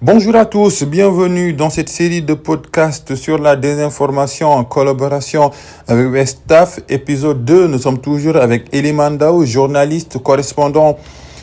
Bonjour à tous, bienvenue dans cette série de podcasts sur la désinformation en collaboration avec Westaf, épisode 2. Nous sommes toujours avec Elie Mandaou, journaliste correspondant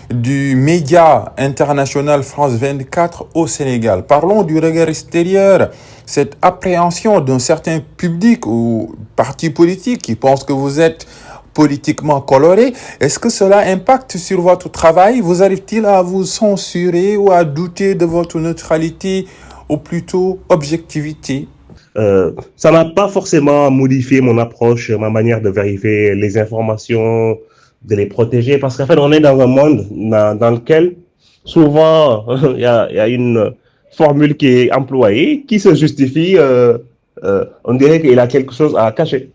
du média international France 24 au Sénégal. Parlons du regard extérieur, cette appréhension d'un certain public ou parti politique qui pense que vous êtes politiquement coloré. Est-ce que cela impacte sur votre travail? Vous arrive-t-il à vous censurer ou à douter de votre neutralité ou plutôt objectivité? Ça n'a pas forcément modifié mon approche, ma manière de vérifier les informations, de les protéger, parce qu'en fait, on est dans un monde dans lequel souvent il y a une formule qui est employée, qui se justifie, on dirait qu'il a quelque chose à cacher.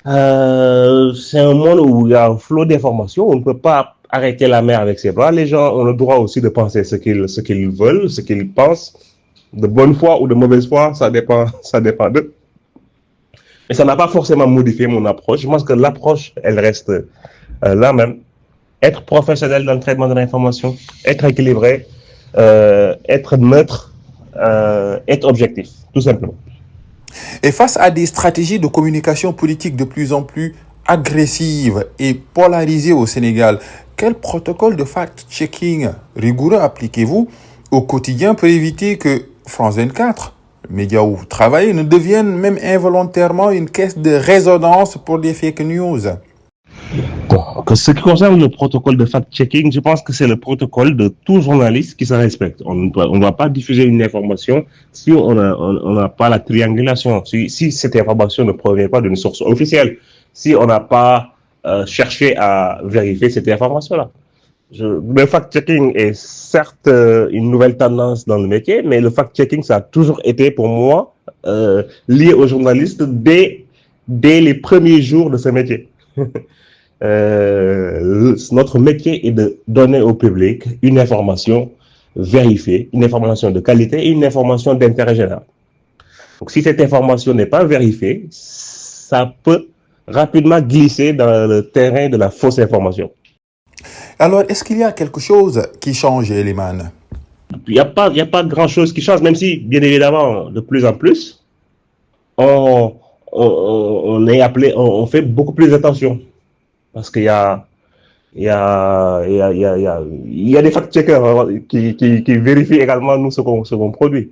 C'est un monde où il y a un flot d'informations, on ne peut pas arrêter la mer avec ses bras. Les gens ont le droit aussi de penser ce qu'ils veulent, ce qu'ils pensent, de bonne foi ou de mauvaise foi, ça dépend d'eux. Et ça n'a pas forcément modifié mon approche. Je pense que l'approche, elle reste la même. Être professionnel dans le traitement de l'information, être équilibré, être neutre, être objectif, tout simplement. Et face à des stratégies de communication politique de plus en plus agressives et polarisées au Sénégal, quel protocole de fact-checking rigoureux appliquez-vous au quotidien pour éviter que France 24, le média où vous travaillez, ne devienne même involontairement une caisse de résonance pour des fake news? Donc, ce qui concerne le protocole de fact-checking, je pense que c'est le protocole de tout journaliste qui se respecte. On ne doit pas diffuser une information si on n'a pas la triangulation, si cette information ne provient pas d'une source officielle, si on n'a pas cherché à vérifier cette information-là. Le fact-checking est certes une nouvelle tendance dans le métier, mais le fact-checking, ça a toujours été pour moi lié aux journalistes dès les premiers jours de ce métier. Notre métier est de donner au public une information vérifiée, une information de qualité et une information d'intérêt général. Donc, si cette information n'est pas vérifiée, ça peut rapidement glisser dans le terrain de la fausse information. Alors, est-ce qu'il y a quelque chose qui change, Eliman? Il n'y a pas grand-chose qui change, même si, bien évidemment, de plus en plus, on est appelé, on fait beaucoup plus attention. Parce qu'il y a des fact-checkers qui vérifient également nous ce qu'on produit.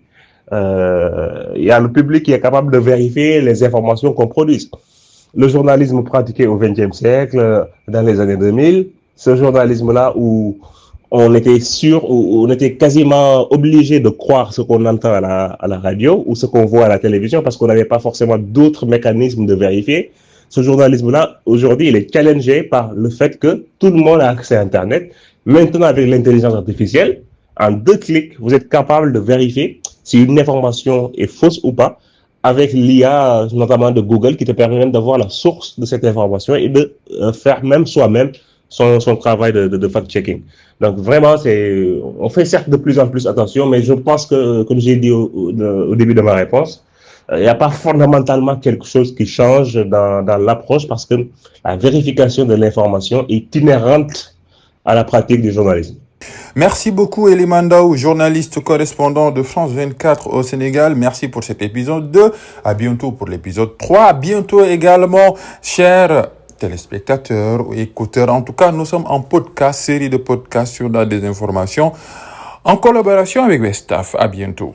Il y a le public qui est capable de vérifier les informations qu'on produit. Le journalisme pratiqué au XXe siècle, dans les années 2000, ce journalisme-là où on était sûr, où on était quasiment obligé de croire ce qu'on entend à la radio ou ce qu'on voit à la télévision parce qu'on n'avait pas forcément d'autres mécanismes de vérifier. Ce journalisme-là, aujourd'hui, il est challengé par le fait que tout le monde a accès à Internet. Maintenant, avec l'intelligence artificielle, en 2 clics, vous êtes capable de vérifier si une information est fausse ou pas, avec l'IA, notamment de Google, qui te permet même d'avoir la source de cette information et de faire même soi-même son travail de fact-checking. Donc, vraiment, on fait certes de plus en plus attention, mais je pense que, comme j'ai dit au début de ma réponse, il n'y a pas fondamentalement quelque chose qui change dans l'approche parce que la vérification de l'information est inhérente à la pratique du journalisme. Merci beaucoup Elie Mandaou, journaliste correspondant de France 24 au Sénégal. Merci pour cet épisode 2. À bientôt pour l'épisode 3. À bientôt également, chers téléspectateurs ou écouteurs. En tout cas, nous sommes en podcast, série de podcasts sur la désinformation en collaboration avec Westaf. À bientôt.